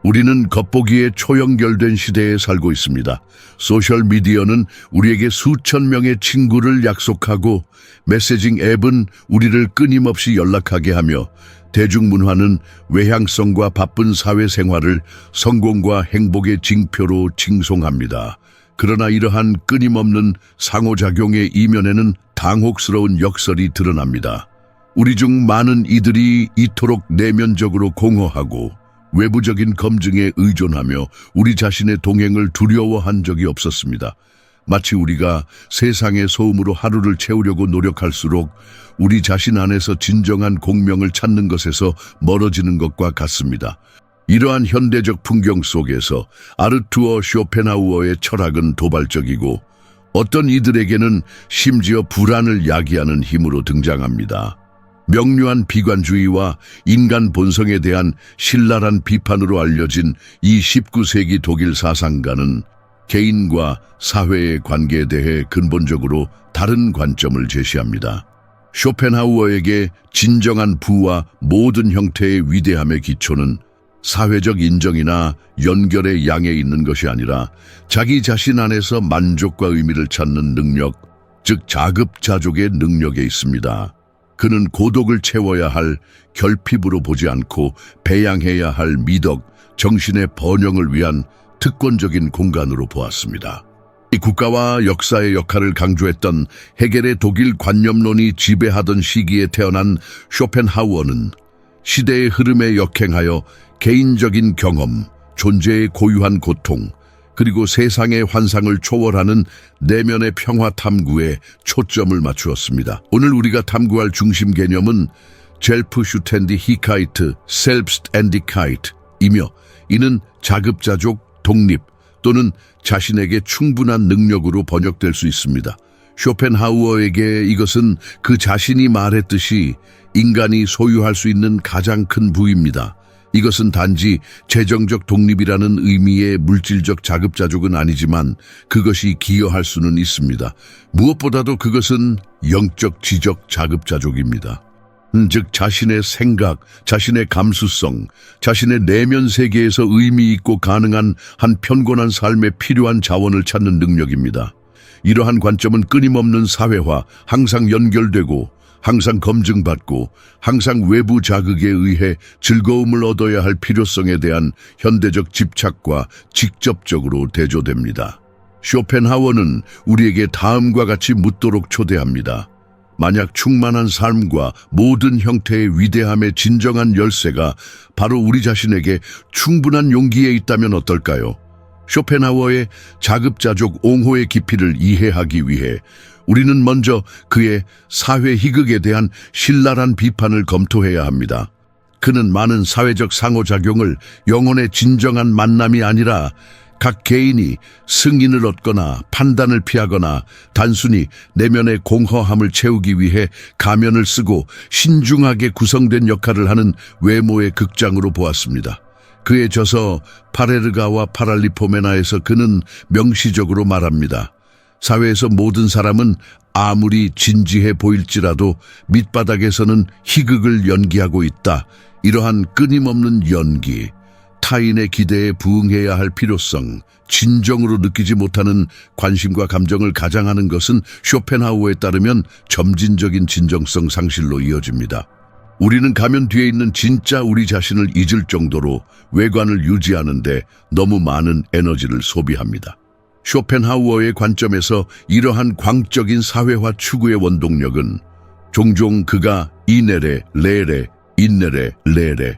우리는 겉보기에 초연결된 시대에 살고 있습니다. 소셜미디어는 우리에게 수천 명의 친구를 약속하고 메시징 앱은 우리를 끊임없이 연락하게 하며 대중문화는 외향성과 바쁜 사회생활을 성공과 행복의 징표로 칭송합니다. 그러나 이러한 끊임없는 상호작용의 이면에는 당혹스러운 역설이 드러납니다. 우리 중 많은 이들이 이토록 내면적으로 공허하고 외부적인 검증에 의존하며 우리 자신의 동행을 두려워한 적이 없었습니다. 마치 우리가 세상의 소음으로 하루를 채우려고 노력할수록 우리 자신 안에서 진정한 공명을 찾는 것에서 멀어지는 것과 같습니다. 이러한 현대적 풍경 속에서 아르투어 쇼펜하우어의 철학은 도발적이고 어떤 이들에게는 심지어 불안을 야기하는 힘으로 등장합니다. 명료한 비관주의와 인간 본성에 대한 신랄한 비판으로 알려진 이 19세기 독일 사상가는 개인과 사회의 관계에 대해 근본적으로 다른 관점을 제시합니다. 쇼펜하우어에게 진정한 부와 모든 형태의 위대함의 기초는 사회적 인정이나 연결의 양에 있는 것이 아니라 자기 자신 안에서 만족과 의미를 찾는 능력, 즉 자급자족의 능력에 있습니다. 그는 고독을 채워야 할 결핍으로 보지 않고 배양해야 할 미덕, 정신의 번영을 위한 특권적인 공간으로 보았습니다. 이 국가와 역사의 역할을 강조했던 헤겔의 독일 관념론이 지배하던 시기에 태어난 쇼펜하우어는 시대의 흐름에 역행하여 개인적인 경험, 존재의 고유한 고통, 그리고 세상의 환상을 초월하는 내면의 평화 탐구에 초점을 맞추었습니다. 오늘 우리가 탐구할 중심 개념은 젤프슈텐디히카이트, 셀브스트엔디카이트이며 이는 자급자족, 독립 또는 자신에게 충분한 능력으로 번역될 수 있습니다. 쇼펜하우어에게 이것은 그 자신이 말했듯이 인간이 소유할 수 있는 가장 큰 부입니다. 이것은 단지 재정적 독립이라는 의미의 물질적 자급자족은 아니지만 그것이 기여할 수는 있습니다. 무엇보다도 그것은 영적 지적 자급자족입니다. 즉 자신의 생각, 자신의 감수성, 자신의 내면 세계에서 의미 있고 가능한 한 편곤한 삶에 필요한 자원을 찾는 능력입니다. 이러한 관점은 끊임없는 사회화, 항상 연결되고 항상 검증받고 항상 외부 자극에 의해 즐거움을 얻어야 할 필요성에 대한 현대적 집착과 직접적으로 대조됩니다. 쇼펜하우어는 우리에게 다음과 같이 묻도록 초대합니다. 만약 충만한 삶과 모든 형태의 위대함의 진정한 열쇠가 바로 우리 자신에게 충분한 용기에 있다면 어떨까요? 쇼펜하우어의 자급자족 옹호의 깊이를 이해하기 위해 우리는 먼저 그의 사회 희극에 대한 신랄한 비판을 검토해야 합니다. 그는 많은 사회적 상호작용을 영혼의 진정한 만남이 아니라 각 개인이 승인을 얻거나 판단을 피하거나 단순히 내면의 공허함을 채우기 위해 가면을 쓰고 신중하게 구성된 역할을 하는 외모의 극장으로 보았습니다. 그의 저서 파레르가와 파랄리포메나에서 그는 명시적으로 말합니다. 사회에서 모든 사람은 아무리 진지해 보일지라도 밑바닥에서는 희극을 연기하고 있다. 이러한 끊임없는 연기, 타인의 기대에 부응해야 할 필요성, 진정으로 느끼지 못하는 관심과 감정을 가장하는 것은 쇼펜하우어에 따르면 점진적인 진정성 상실로 이어집니다. 우리는 가면 뒤에 있는 진짜 우리 자신을 잊을 정도로 외관을 유지하는데 너무 많은 에너지를 소비합니다. 쇼펜하우어의 관점에서 이러한 광적인 사회화 추구의 원동력은 종종 그가 이내레, 레레, 인내레, 레레,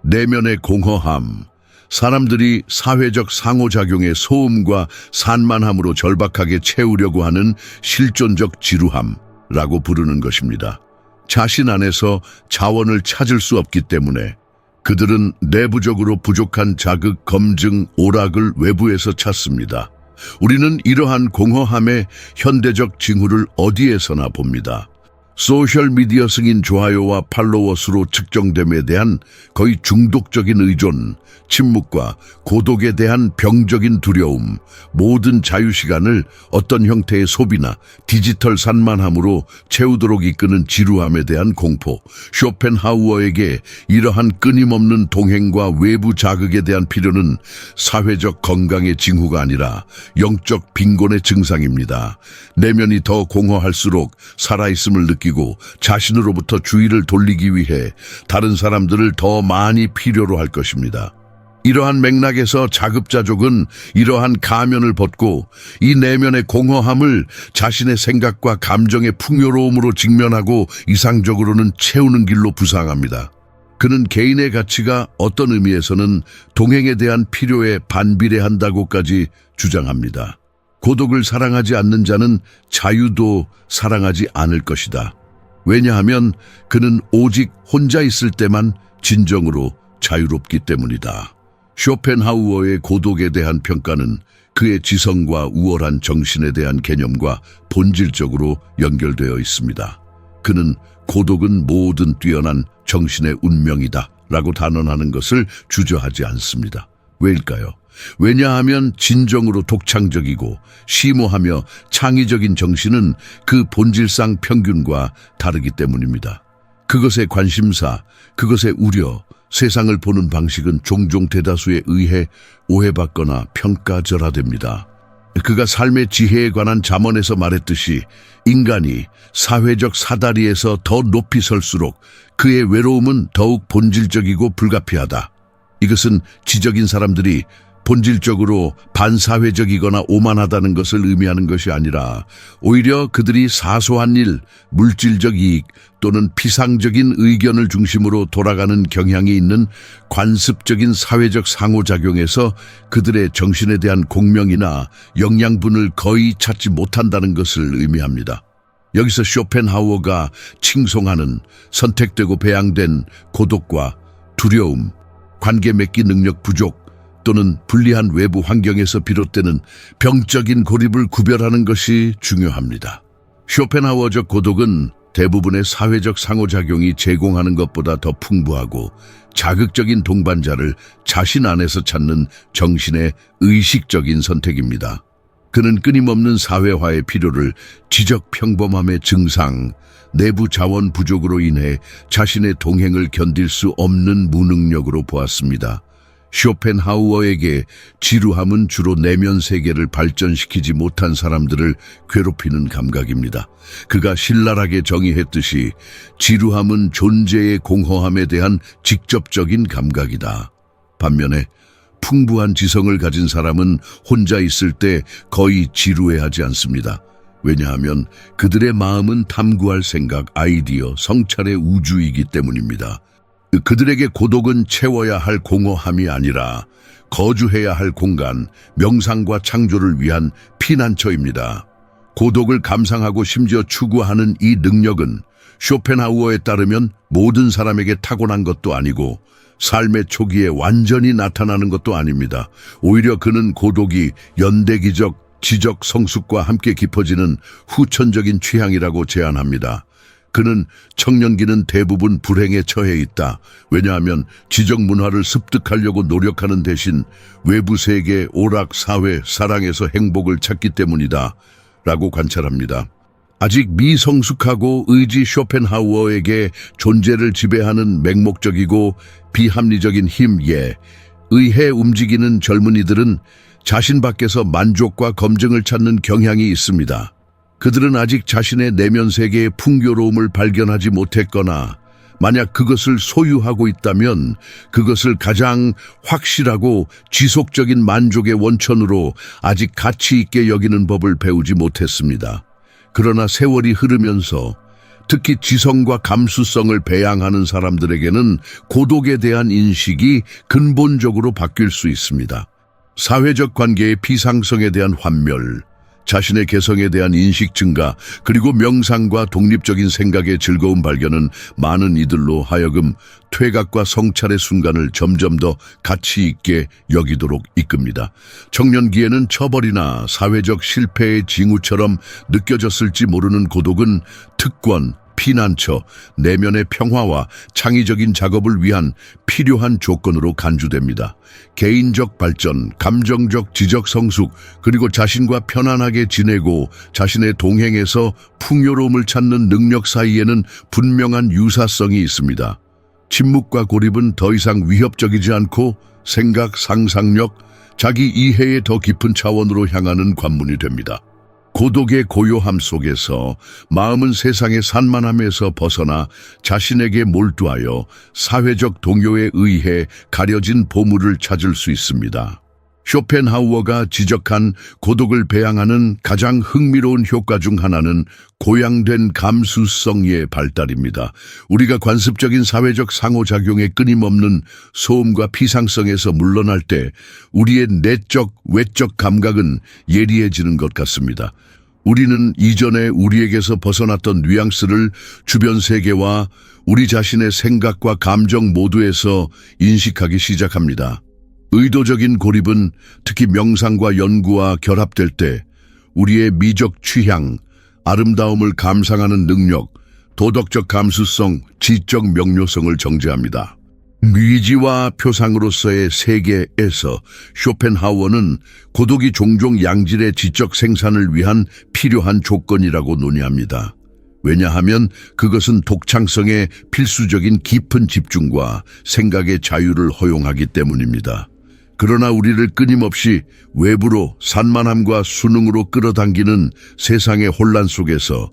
내면의 공허함, 사람들이 사회적 상호작용의 소음과 산만함으로 절박하게 채우려고 하는 실존적 지루함라고 부르는 것입니다. 자신 안에서 자원을 찾을 수 없기 때문에 그들은 내부적으로 부족한 자극, 검증, 오락을 외부에서 찾습니다. 우리는 이러한 공허함의 현대적 징후를 어디에서나 봅니다. 소셜미디어 승인 좋아요와 팔로워 수로 측정됨에 대한 거의 중독적인 의존, 침묵과 고독에 대한 병적인 두려움, 모든 자유시간을 어떤 형태의 소비나 디지털 산만함으로 채우도록 이끄는 지루함에 대한 공포, 쇼펜하우어에게 이러한 끊임없는 동행과 외부 자극에 대한 필요는 사회적 건강의 징후가 아니라 영적 빈곤의 증상입니다. 내면이 더 공허할수록 살아있음을 느끼고 자신으로부터 주의를 돌리기 위해 다른 사람들을 더 많이 필요로 할 것입니다. 이러한 맥락에서 자급자족은 이러한 가면을 벗고 이 내면의 공허함을 자신의 생각과 감정의 풍요로움으로 직면하고 이상적으로는 채우는 길로 부상합니다. 그는 개인의 가치가 어떤 의미에서는 동행에 대한 필요에 반비례한다고까지 주장합니다. 고독을 사랑하지 않는 자는 자유도 사랑하지 않을 것이다. 왜냐하면 그는 오직 혼자 있을 때만 진정으로 자유롭기 때문이다. 쇼펜하우어의 고독에 대한 평가는 그의 지성과 우월한 정신에 대한 개념과 본질적으로 연결되어 있습니다. 그는 고독은 모든 뛰어난 정신의 운명이다 라고 단언하는 것을 주저하지 않습니다. 왜일까요? 왜냐하면 진정으로 독창적이고 심오하며 창의적인 정신은 그 본질상 평균과 다르기 때문입니다. 그것의 관심사, 그것의 우려, 세상을 보는 방식은 종종 대다수에 의해 오해받거나 평가절하됩니다. 그가 삶의 지혜에 관한 잠언에서 말했듯이 인간이 사회적 사다리에서 더 높이 설수록 그의 외로움은 더욱 본질적이고 불가피하다. 이것은 지적인 사람들이 본질적으로 반사회적이거나 오만하다는 것을 의미하는 것이 아니라 오히려 그들이 사소한 일, 물질적 이익 또는 피상적인 의견을 중심으로 돌아가는 경향이 있는 관습적인 사회적 상호작용에서 그들의 정신에 대한 공명이나 영양분을 거의 찾지 못한다는 것을 의미합니다. 여기서 쇼펜하우어가 칭송하는 선택되고 배양된 고독과 두려움, 관계 맺기 능력 부족, 또는 불리한 외부 환경에서 비롯되는 병적인 고립을 구별하는 것이 중요합니다. 쇼펜하우어적 고독은 대부분의 사회적 상호작용이 제공하는 것보다 더 풍부하고 자극적인 동반자를 자신 안에서 찾는 정신의 의식적인 선택입니다. 그는 끊임없는 사회화의 필요를 지적 평범함의 증상, 내부 자원 부족으로 인해 자신의 동행을 견딜 수 없는 무능력으로 보았습니다. 쇼펜하우어에게 지루함은 주로 내면 세계를 발전시키지 못한 사람들을 괴롭히는 감각입니다. 그가 신랄하게 정의했듯이 지루함은 존재의 공허함에 대한 직접적인 감각이다. 반면에 풍부한 지성을 가진 사람은 혼자 있을 때 거의 지루해하지 않습니다. 왜냐하면 그들의 마음은 탐구할 생각, 아이디어, 성찰의 우주이기 때문입니다. 그들에게 고독은 채워야 할 공허함이 아니라 거주해야 할 공간, 명상과 창조를 위한 피난처입니다. 고독을 감상하고 심지어 추구하는 이 능력은 쇼펜하우어에 따르면 모든 사람에게 타고난 것도 아니고 삶의 초기에 완전히 나타나는 것도 아닙니다. 오히려 그는 고독이 연대기적, 지적 성숙과 함께 깊어지는 후천적인 취향이라고 제안합니다. 그는 청년기는 대부분 불행에 처해 있다. 왜냐하면 지적 문화를 습득하려고 노력하는 대신 외부 세계, 오락, 사회, 사랑에서 행복을 찾기 때문이다. 라고 관찰합니다. 아직 미성숙하고 의지 쇼펜하우어에게 존재를 지배하는 맹목적이고 비합리적인 힘에 의해 움직이는 젊은이들은 자신 밖에서 만족과 검증을 찾는 경향이 있습니다. 그들은 아직 자신의 내면 세계의 풍요로움을 발견하지 못했거나 만약 그것을 소유하고 있다면 그것을 가장 확실하고 지속적인 만족의 원천으로 아직 가치 있게 여기는 법을 배우지 못했습니다. 그러나 세월이 흐르면서 특히 지성과 감수성을 배양하는 사람들에게는 고독에 대한 인식이 근본적으로 바뀔 수 있습니다. 사회적 관계의 비상성에 대한 환멸, 자신의 개성에 대한 인식 증가, 그리고 명상과 독립적인 생각의 즐거운 발견은 많은 이들로 하여금 퇴각과 성찰의 순간을 점점 더 가치 있게 여기도록 이끕니다. 청년기에는 처벌이나 사회적 실패의 징후처럼 느껴졌을지 모르는 고독은 특권, 피난처, 내면의 평화와 창의적인 작업을 위한 필요한 조건으로 간주됩니다. 개인적 발전, 감정적 지적 성숙, 그리고 자신과 편안하게 지내고 자신의 동행에서 풍요로움을 찾는 능력 사이에는 분명한 유사성이 있습니다. 침묵과 고립은 더 이상 위협적이지 않고 생각, 상상력, 자기 이해의 더 깊은 차원으로 향하는 관문이 됩니다. 고독의 고요함 속에서 마음은 세상의 산만함에서 벗어나 자신에게 몰두하여 사회적 동요에 의해 가려진 보물을 찾을 수 있습니다. 쇼펜하우어가 지적한 고독을 배양하는 가장 흥미로운 효과 중 하나는 고양된 감수성의 발달입니다. 우리가 관습적인 사회적 상호작용의 끊임없는 소음과 피상성에서 물러날 때 우리의 내적, 외적 감각은 예리해지는 것 같습니다. 우리는 이전에 우리에게서 벗어났던 뉘앙스를 주변 세계와 우리 자신의 생각과 감정 모두에서 인식하기 시작합니다. 의도적인 고립은 특히 명상과 연구와 결합될 때 우리의 미적 취향, 아름다움을 감상하는 능력, 도덕적 감수성, 지적 명료성을 정제합니다. 미지와 표상으로서의 세계에서 쇼펜하우어는 고독이 종종 양질의 지적 생산을 위한 필요한 조건이라고 논의합니다. 왜냐하면 그것은 독창성의 필수적인 깊은 집중과 생각의 자유를 허용하기 때문입니다. 그러나 우리를 끊임없이 외부로 산만함과 수능으로 끌어당기는 세상의 혼란 속에서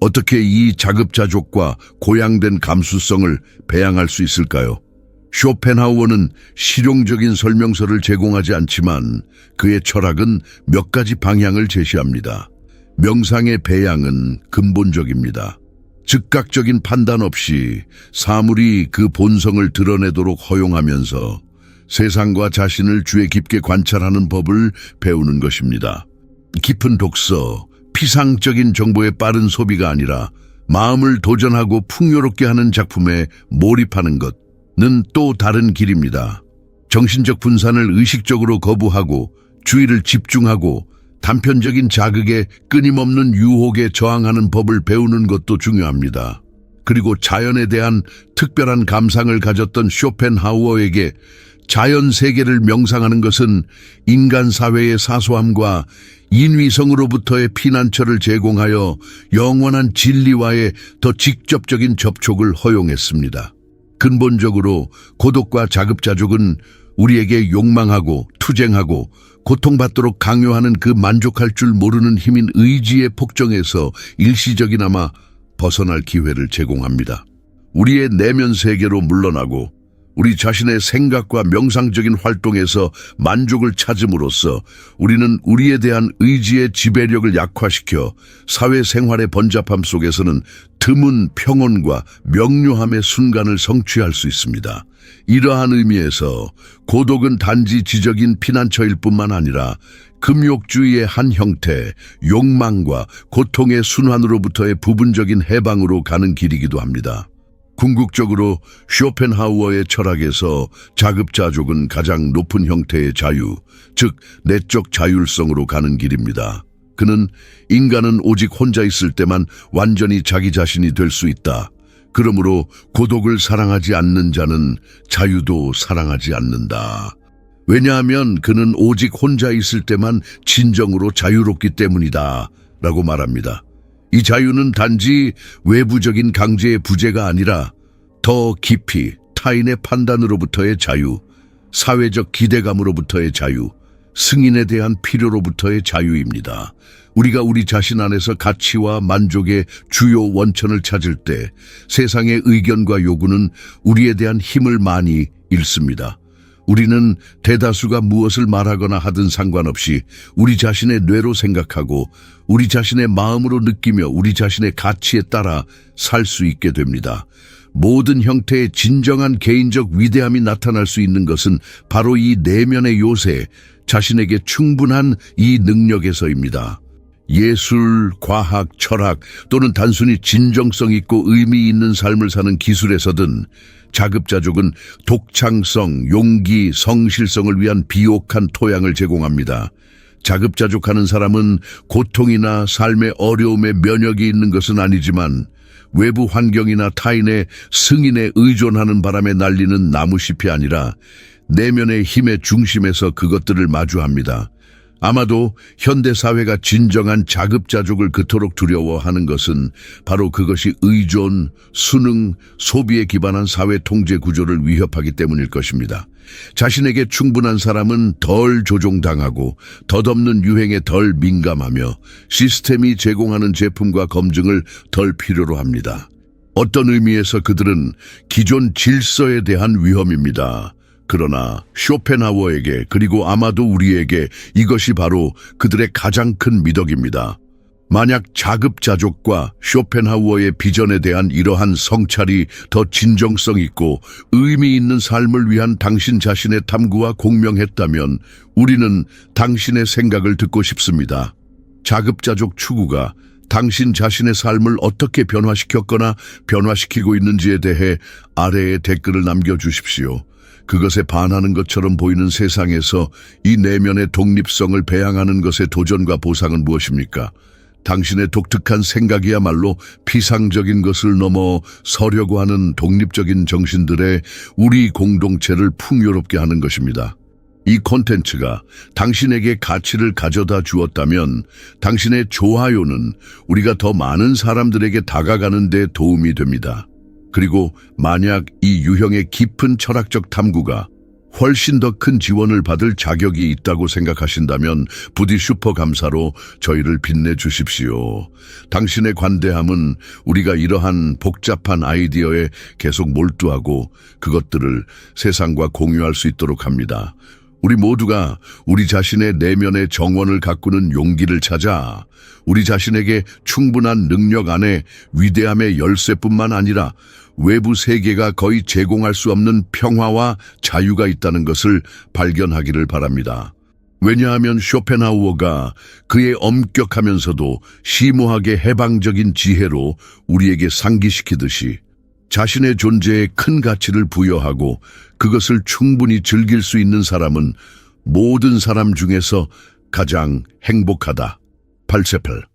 어떻게 이 자급자족과 고양된 감수성을 배양할 수 있을까요? 쇼펜하우어는 실용적인 설명서를 제공하지 않지만 그의 철학은 몇 가지 방향을 제시합니다. 명상의 배양은 근본적입니다. 즉각적인 판단 없이 사물이 그 본성을 드러내도록 허용하면서 세상과 자신을 주의 깊게 관찰하는 법을 배우는 것입니다. 깊은 독서, 피상적인 정보의 빠른 소비가 아니라 마음을 도전하고 풍요롭게 하는 작품에 몰입하는 것은 또 다른 길입니다. 정신적 분산을 의식적으로 거부하고 주의를 집중하고 단편적인 자극에 끊임없는 유혹에 저항하는 법을 배우는 것도 중요합니다. 그리고 자연에 대한 특별한 감상을 가졌던 쇼펜하우어에게 자연 세계를 명상하는 것은 인간 사회의 사소함과 인위성으로부터의 피난처를 제공하여 영원한 진리와의 더 직접적인 접촉을 허용했습니다. 근본적으로 고독과 자급자족은 우리에게 욕망하고 투쟁하고 고통받도록 강요하는 그 만족할 줄 모르는 힘인 의지의 폭정에서 일시적이나마 벗어날 기회를 제공합니다. 우리의 내면 세계로 물러나고 우리 자신의 생각과 명상적인 활동에서 만족을 찾음으로써 우리는 우리에 대한 의지의 지배력을 약화시켜 사회생활의 번잡함 속에서는 드문 평온과 명료함의 순간을 성취할 수 있습니다. 이러한 의미에서 고독은 단지 지적인 피난처일 뿐만 아니라 금욕주의의 한 형태, 욕망과 고통의 순환으로부터의 부분적인 해방으로 가는 길이기도 합니다. 궁극적으로 쇼펜하우어의 철학에서 자급자족은 가장 높은 형태의 자유, 즉 내적 자율성으로 가는 길입니다. 그는 인간은 오직 혼자 있을 때만 완전히 자기 자신이 될 수 있다. 그러므로 고독을 사랑하지 않는 자는 자유도 사랑하지 않는다. 왜냐하면 그는 오직 혼자 있을 때만 진정으로 자유롭기 때문이다. 라고 말합니다. 이 자유는 단지 외부적인 강제의 부재가 아니라 더 깊이 타인의 판단으로부터의 자유, 사회적 기대감으로부터의 자유, 승인에 대한 필요로부터의 자유입니다. 우리가 우리 자신 안에서 가치와 만족의 주요 원천을 찾을 때 세상의 의견과 요구는 우리에 대한 힘을 많이 잃습니다. 우리는 대다수가 무엇을 말하거나 하든 상관없이 우리 자신의 뇌로 생각하고 우리 자신의 마음으로 느끼며 우리 자신의 가치에 따라 살 수 있게 됩니다. 모든 형태의 진정한 개인적 위대함이 나타날 수 있는 것은 바로 이 내면의 요새, 자신에게 충분한 이 능력에서입니다. 예술, 과학, 철학 또는 단순히 진정성 있고 의미 있는 삶을 사는 기술에서든 자급자족은 독창성, 용기, 성실성을 위한 비옥한 토양을 제공합니다. 자급자족하는 사람은 고통이나 삶의 어려움에 면역이 있는 것은 아니지만 외부 환경이나 타인의 승인에 의존하는 바람에 날리는 나무잎이 아니라 내면의 힘의 중심에서 그것들을 마주합니다. 아마도 현대사회가 진정한 자급자족을 그토록 두려워하는 것은 바로 그것이 의존, 순응, 소비에 기반한 사회 통제 구조를 위협하기 때문일 것입니다. 자신에게 충분한 사람은 덜 조종당하고 덧없는 유행에 덜 민감하며 시스템이 제공하는 제품과 검증을 덜 필요로 합니다. 어떤 의미에서 그들은 기존 질서에 대한 위험입니다. 그러나 쇼펜하우어에게 그리고 아마도 우리에게 이것이 바로 그들의 가장 큰 미덕입니다. 만약 자급자족과 쇼펜하우어의 비전에 대한 이러한 성찰이 더 진정성 있고 의미 있는 삶을 위한 당신 자신의 탐구와 공명했다면 우리는 당신의 생각을 듣고 싶습니다. 자급자족 추구가 당신 자신의 삶을 어떻게 변화시켰거나 변화시키고 있는지에 대해 아래에 댓글을 남겨주십시오. 그것에 반하는 것처럼 보이는 세상에서 이 내면의 독립성을 배양하는 것의 도전과 보상은 무엇입니까? 당신의 독특한 생각이야말로 피상적인 것을 넘어 서려고 하는 독립적인 정신들의 우리 공동체를 풍요롭게 하는 것입니다. 이 콘텐츠가 당신에게 가치를 가져다 주었다면 당신의 좋아요는 우리가 더 많은 사람들에게 다가가는 데 도움이 됩니다. 그리고 만약 이 유형의 깊은 철학적 탐구가 훨씬 더 큰 지원을 받을 자격이 있다고 생각하신다면 부디 슈퍼 감사로 저희를 빛내주십시오. 당신의 관대함은 우리가 이러한 복잡한 아이디어에 계속 몰두하고 그것들을 세상과 공유할 수 있도록 합니다. 우리 모두가 우리 자신의 내면의 정원을 가꾸는 용기를 찾아 우리 자신에게 충분한 능력 안에 위대함의 열쇠뿐만 아니라 외부 세계가 거의 제공할 수 없는 평화와 자유가 있다는 것을 발견하기를 바랍니다. 왜냐하면 쇼펜하우어가 그의 엄격하면서도 심오하게 해방적인 지혜로 우리에게 상기시키듯이 자신의 존재에 큰 가치를 부여하고 그것을 충분히 즐길 수 있는 사람은 모든 사람 중에서 가장 행복하다. 팔세펠